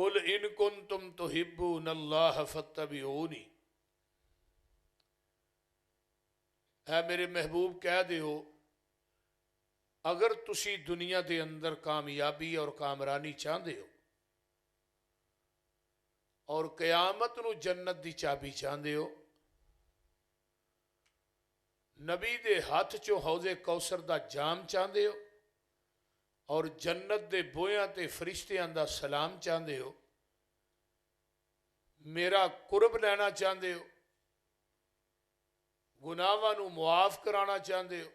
قل ان کنتم تحبون اللہ فاتبعونی، اے میرے محبوب کہہ دیو اگر تسی دنیا دے اندر کامیابی اور کامرانی چاہندے ہو اور قیامت نو جنت دی چابی چاہندے ہو، نبی دے ہاتھ چو حوض کوثر دا جام چاہندے ہو اور جنت دے بویاں تے فرشتیاں دا سلام چاہندے ہو، میرا قرب لینا چاہندے ہو، گناہاں نو معاف کرانا چاہندے ہو،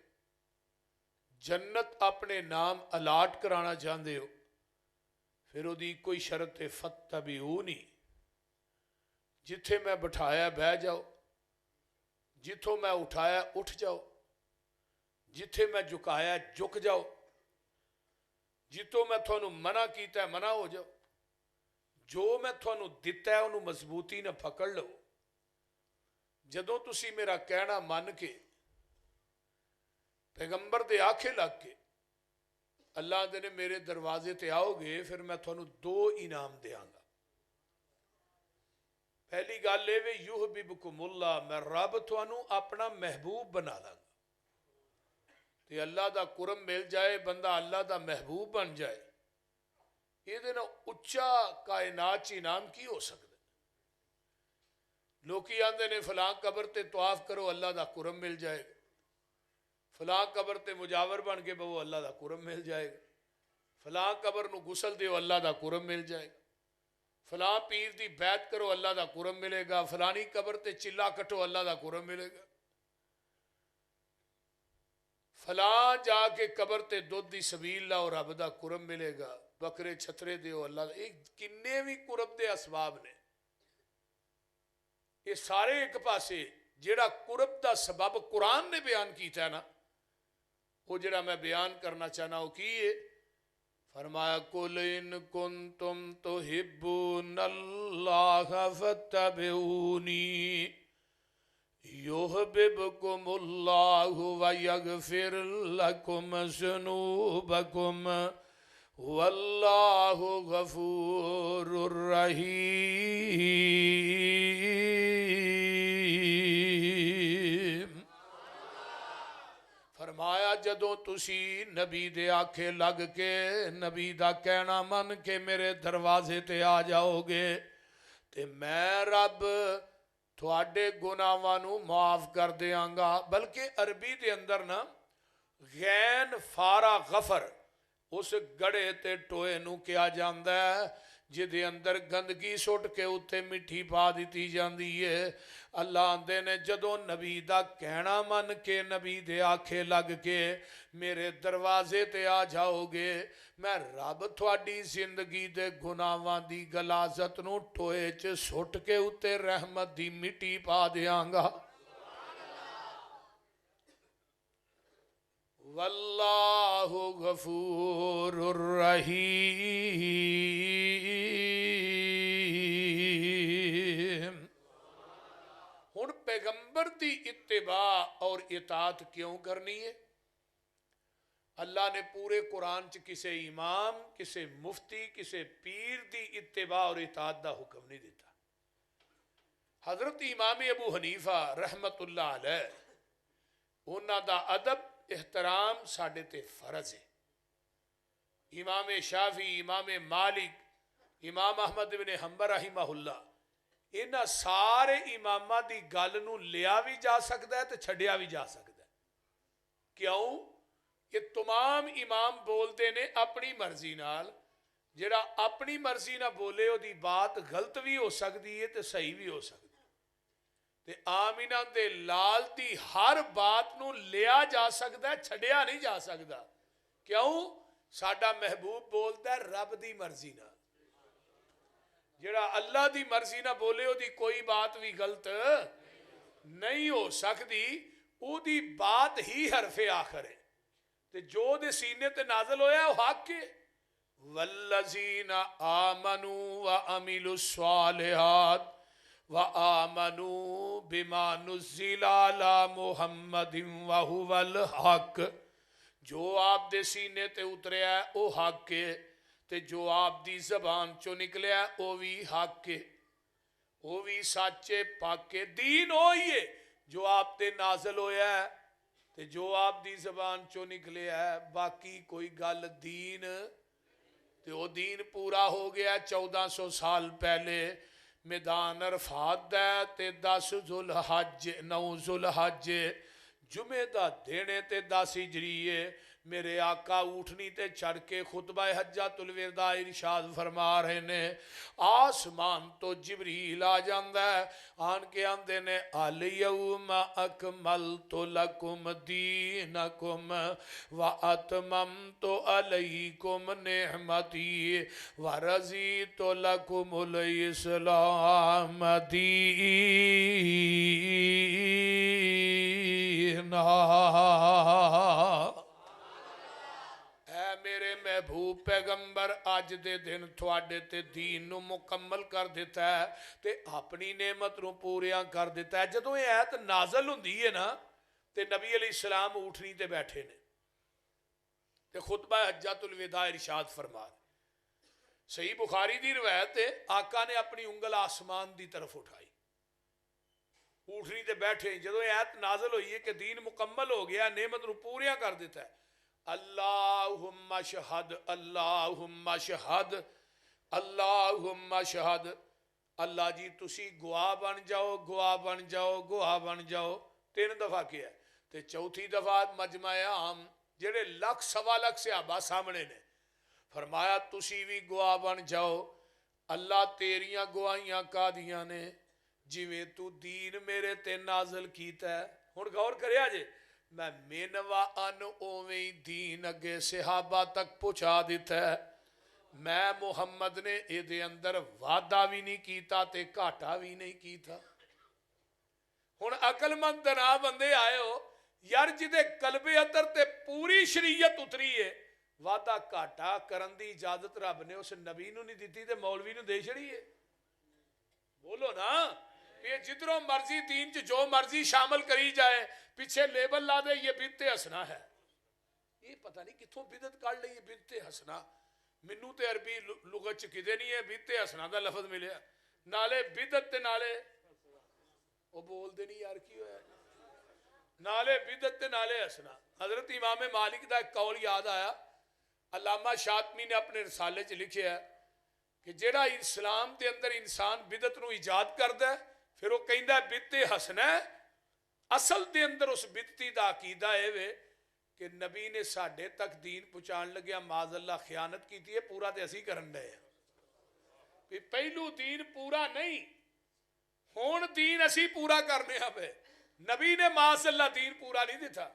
جنت اپنے نام الاٹ کرانا چاہندے ہو، پھر وہ دی کوئی شرط ہے فاتبعونی، جتھے میں بٹھایا بہ جاؤ، جتھوں میں اٹھایا اٹھ جاؤ، جتھے میں جھکایا جھک جاؤ، جتوں میں تھانوں منع کیتا ہے منع ہو جاؤ، جو میں تھانوں دتا ہے انہوں مضبوطی نہ پکڑ لو۔ جدوں تسی میرا کہنا من کے پیغمبر دے آکھے لگ کے اللہ دے نے میرے دروازے تے آؤ گے، پھر میں تھانوں دو انعام دیاں گا۔ پہلی گل اے وے یحببکم اللہ، میں رب تھانوں اپنا محبوب بنا لاں گا، تے اللہ دا قرب مل جائے، بندہ اللہ دا محبوب بن جائے، یہ دے نا اچھا کائنات چ انعام کی ہو سکتا ہے؟ لوکی آندے نے فلاں قبر تے طواف کرو اللہ دا قرب مل جائے گا، فلاں قبر تے مجاور بن کے بہو اللہ دا قرب مل جائے گا، فلاں قبر نو غسل دیو اللہ دا قرب مل جائے گا، فلاں پیر دی بیعت کرو اللہ دا قرب ملے گا، فلانی قبر تے چلا کٹو اللہ دا قرب ملے گا، فلاں جا کے قبر تے دودھ دی سبیل لاؤ رب دا قرب ملے گا، بکرے چھترے دیو اللہ دا، ایک کنے بھی قرب دے اسباب نے، یہ سارے ایک پاسے جیڑا قرب دا سبب قرآن نے بیان کیتا ہے نا، وہ جڑا میں بیان کرنا چاہنا ہوں کی ہے، فرمایا قل ان کنتم تحبون اللہ فاتبعونی یحببکم اللہ ویغفر لکم ذنوبکم واللہ غفور رحیم۔ فرمایا جدوں تسی نبی دے آکھے لگ کے نبی دا کہنا من کے میرے دروازے تے آ جاؤ گے تے میں رب تھوڑے گناہاں نو معاف کر دیاں گا۔ بلکہ عربی دے اندر نا غین فارا غفر اس گڑے تے ٹوئے نو کیا جاندہ ہے جدے اندر گندگی سٹ کے اتے مٹھی پا دیتی جاندی ہے۔ اللہ آندے نے جدوں نبی دا کہنا من کے نبی دے آکھے لگ کے میرے دروازے تے آ جاؤ گے، میں رب تھوڑی زندگی دے گناہاں دی غلاظت نو ٹوئے چ سٹ کے اتے رحمت دی مٹی پا دیاں گا۔ واللہ غفور رحیم۔ ہن پیغمبر دی اتباع اور اطاعت کیوں کرنی ہے؟ اللہ نے پورے قرآن چ کسے امام، کسے مفتی، کسے پیر دی اتباع اور اطاعت دا حکم نہیں دیتا۔ حضرت امام ابو حنیفہ رحمت اللہ علیہ انہاں دا ادب احترام ساڈے تے فرض ہے۔ امام شافعی، امام مالک، امام احمد بن حنبل رحمہ اللہ، انہاں سارے امامہ دی گل نو لیا بھی جا سکتا ہے تے چھڈیا بھی جا سکتا ہے۔ کیوں؟ یہ تمام امام بولتے نے اپنی مرضی نال، جڑا اپنی مرضی نہ بولے وہ دی بات غلط بھی ہو سکتی ہے تے صحیح بھی ہو سکتی ہے۔ تے آمینہ دے لال دی ہر بات نو لیا جا سکتا ہے، چھڑیا نہیں جا سکتا۔ کیوں؟ ساڈا محبوب بولتا ہے رب دی مرضی نہ، جڑا اللہ دی مرضی نہ بولے وہ دی کوئی بات بھی غلط نہیں ہو سکتی، وہ دی بات ہی حرف آخر ہے، تے جو دے سینے تے نازل ہویا ہے وہ حق ہے۔ والذین آمنوا وعملوا الصالحات وآمنوا بما نزل على محمد وهو الحق، جو آپ دے سینے تے اتریا ہے وہ حق ہے تے جو آپ دی زبان چو نکلیا او بھی حق ہے، او بھی سچے پاکے دین ہوئی ہے جو آپ تے نازل ہویا ہے تے جو آپ دی زبان چو نکلیا ہے، باقی کوئی گل دین تے وہ دین پورا ہو گیا 1400 سال پہلے میدان عرفات دا تے 10 ذوالحج 9 ذوالحج جمعہ دا دینے تے 10 ہجری ہے۔ میرے آقا اٹھنی تے چڑھ کے خطبہ حجۃ الوداع ارشاد فرما رہے نے، آسمان تو جبریل آ جاندہ ہے، آن کے آندے نے الیوم اکملت لکم دینکم واتممت علیکم نعمتی ورضیت لکم الاسلام دینا۔ اے میرے محبوب پیغمبر آج دے دن تھوڑے تے دین نو مکمل کر دیتا ہے تے اپنی نعمت نو پوریاں کر دیتا ہے۔ جدوں یہ آیت نازل ہوندی ہے نا تے نبی علیہ السلام اٹھنی تے بیٹھے نے تے خطبہ حجۃ الوداع ارشاد فرما، صحیح بخاری دی روایت ہے، آقا نے اپنی انگل آسمان دی طرف اٹھائی، اٹھنی تے بیٹھے، جدوں یہ آیت نازل ہوئی ہے کہ دین مکمل ہو گیا، نعمت نو پوریاں کر دیتا ہے، اللہم شہد اللہم شہد اللہم شہد، اللہ جی تسی گواہ بن جاؤ گواہ بن جاؤ گواہ بن جاؤ، 3 دفعہ کیا ہے تے چوتھی دفعہ مجمع عام جڑے لکھ سوا لکھ صحابہ سامنے نے فرمایا تسی بھی گواہ بن جاؤ، اللہ تیریاں گواہیاں کا دیاں نے جویں تو دین میرے تے نازل کیتا ہے۔ ہن غور کریا جے، میں مینوا ان اوویں دین اگے صحابہ تک پہنچا دیتا ہے، میں محمد نے اے دے اندر وعدہ بھی نہیں کیتا تے گھاٹا بھی نہیں کیتا۔ ہن عقل مند دنا بندے آئے ہو یار جدے قلب اطہر تے پوری شریعت اتری ہے، وعدہ گھاٹا کرن دی اجازت رب نے اس نبی نو نہیں دیتی تے مولوی نو دے چھڑی ہے؟ بولو نا، یہ جدروں مرضی دین جو مرضی شامل کری جائے، پیچھے لیبل لا دے یہ بدعت حسنہ ہے، یہ پتہ نہیں کتھوں بدعت کر لئی بدعت حسنہ، منو تے عربی لغت چ کدے نہیں ہے بدعت حسنہ دا لفظ ملیا، نالے بدعت تے نالے وہ بول دے نہیں یار کی ہویا، نالے بدعت تے نالے حسنہ۔ حضرت امام مالک دا ایک قول یاد آیا، علامہ شاطبی نے اپنے رسالے چ لکھیا ہے کہ جیڑا اسلام دے اندر انسان بدعت نو ایجاد کردا ہے پھر وہ کہندا ہے بدعت حسنہ ہے، اصل دے اندر اس بدعتی دا عقیدہ ہے وے کہ نبی نے ساڈے تک دین پہنچان لگیا معاذ اللہ خیانت کیتی ہے، پورا تے اسی کرن دے ہیں، پہلو دین پورا نہیں، ہون دین اسی پورا کرنے پہ، نبی نے معاذ اللہ دین پورا نہیں دیتا،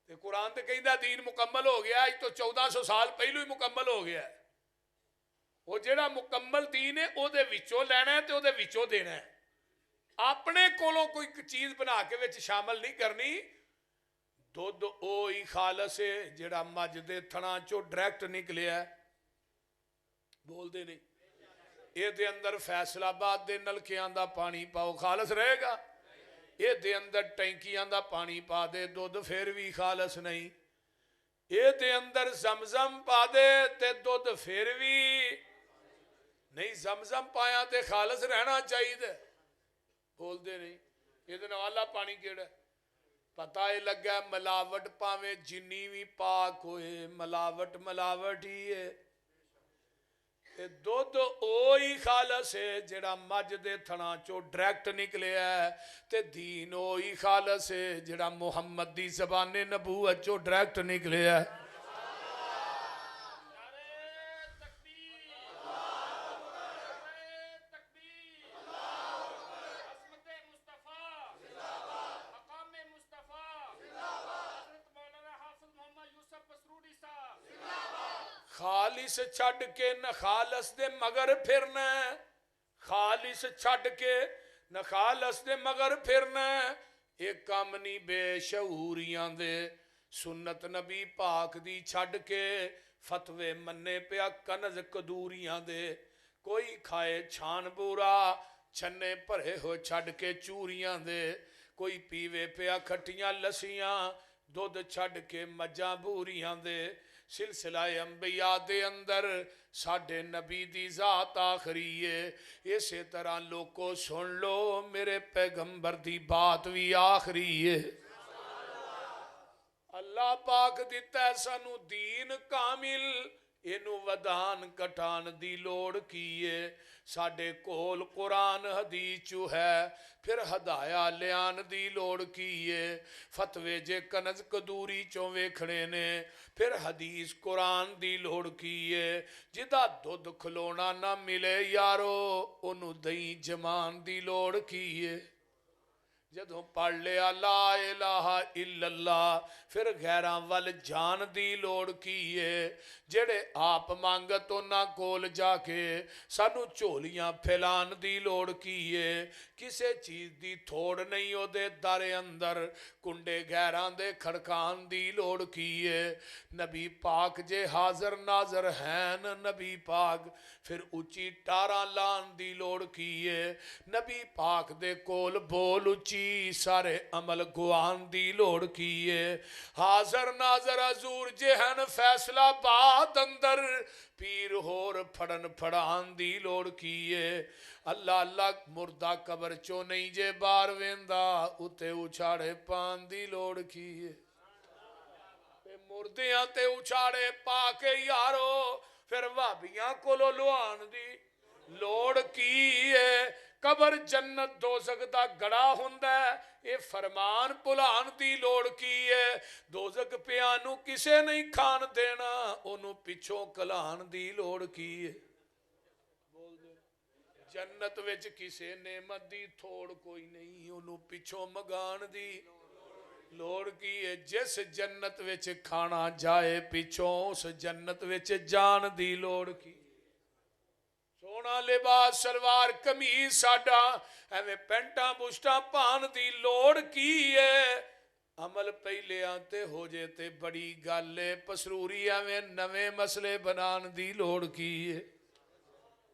تے قرآن تے کہندا دین مکمل ہو گیا، اج تو 1400 سال پہلو ہی مکمل ہو گیا ہے، وہ جڑا مکمل دین ہے او دے وچوں لینا ہے تے او دے وچوں دینا ہے، اپنے کولوں کوئی چیز بنا کے وچ شامل نہیں کرنی۔ دودھ اوہی خالص ہے جڑا مجھ دے تھنا چو ڈائریکٹ نکلیا ہے، بول دے نہیں، یہ دے اندر فیصل آباد دے نلکیاں دا پانی پاؤ خالص رہے گا، یہ دے اندر ٹینکیاں دا پانی پا دے دودھ پھر بھی خالص نہیں، یہ دے اندر زمزم پا دے تے دودھ پھر بھی نہیں، زمزم پایا تے خالص رہنا چاہیے دے، بول دے نہیں، یہ دے نوالا پانی کیڑا ہے، پتہ ہی لگا ملاوٹ پاویں جنی بھی پاک ہوئے ملاوٹ ملاوٹ ہی ہے، دودھ اوہی خالص ہے جڑا مجھ دے تھنا چو ڈائریکٹ نکلے ہے، تے دین اوہی خالص ہے جڑا محمد دی زبان نبوت چو ڈائریکٹ نکلے ہے۔ خالص چھڑ کے نہ خالص دے مگر پھرنا، خالص چھڑ کے نہ خالص دے مگر پھرنا، ایک کام نہیں بے شعوریاں دے، سنت نبی پاک دی چھڑ کے فتوے مننے پیا کنز کدوریاں دے، کوئی کھائے چھان بورا چھنے پرے ہو چھڑ کے چوریاں دے، کوئی پیوے پیا کھٹیاں لسیاں دودھ چھڑ کے مجاں بوریاں دے، سلسلہ انبیاء دے اندر ساڈے نبی دی ذات آخری ہے. اسی طرح لوگو سن لو میرے پیغمبر دی بات بھی آخری ہے. اللہ پاک دیتا ہے سانو دین کامل, اینو ودان کٹان دی لوڑ کیے. ساڈے کول قرآن حدیث چو ہے, پھر ہدایا لیان دی لوڑ کیے. فتوے جے کنز کدوری چوں ویکھنے نے, پھر حدیث قرآن دی لوڑ کیے. جدا دودھ کھلونا نہ ملے یارو, انو دئی جمان دی لوڑ کیے. جدوں پڑھ لیا لا الہ الا اللہ, پھر غیران وال جان دی لوڑ کیے. جڑے آپ مانگتوں نہ کول جا کے سانو چولیاں پھیلان دی لوڑ کیے. کسے چیز دی تھوڑ نہیں ہو دے در اندر, کنڈے غیران دے کھڑکان دی لوڑ کیے. نبی پاک جے حاضر ناظر ہیں نبی پاک, پھر اچھی ٹارا لان دی لوڑ کیے. نبی پاک دے کول بول اچھی سارے عمل گوان دی لوڑ کیے. حاضر ناظر حضور جہن فیصلہ باد اندر, پیر ہور پھڑن پھڑان دی لوڑ کیے. اللہ اللہ مردہ قبر چو نہیں جے بار ویندا, اتے اچھاڑے پان دی لوڑ کیے. مردیاں تے اچھاڑے پا کے یارو, پھر وابیاں کو لوان دی لوڑ کیے. قبر جنت دوزخ دا گڑا ہوندا ہے, اے فرمان پلان دی لوڑ کیے. دوزخ پیانو کسے نہیں کھان دینا, انو پچھوں کلان دی لوڑ کیے. جنت وچ کسے نعمت دی تھوڑ کوئی نہیں, انو پچھوں مگان دی لوڑ کیے. جس جنت وچ کھانا جائے پچھوں, اس جنت وچ جان دی لوڑ کی. سونا لباس سلوار کمیز ساڈا, ایویں پینٹاں بشٹاں پان دی لوڑ کی ہے. عمل پہلے آتے ہو جے تے بڑی گالے, پسروری ایویں نویں مسئلے بنان دی لوڑ کی ہے.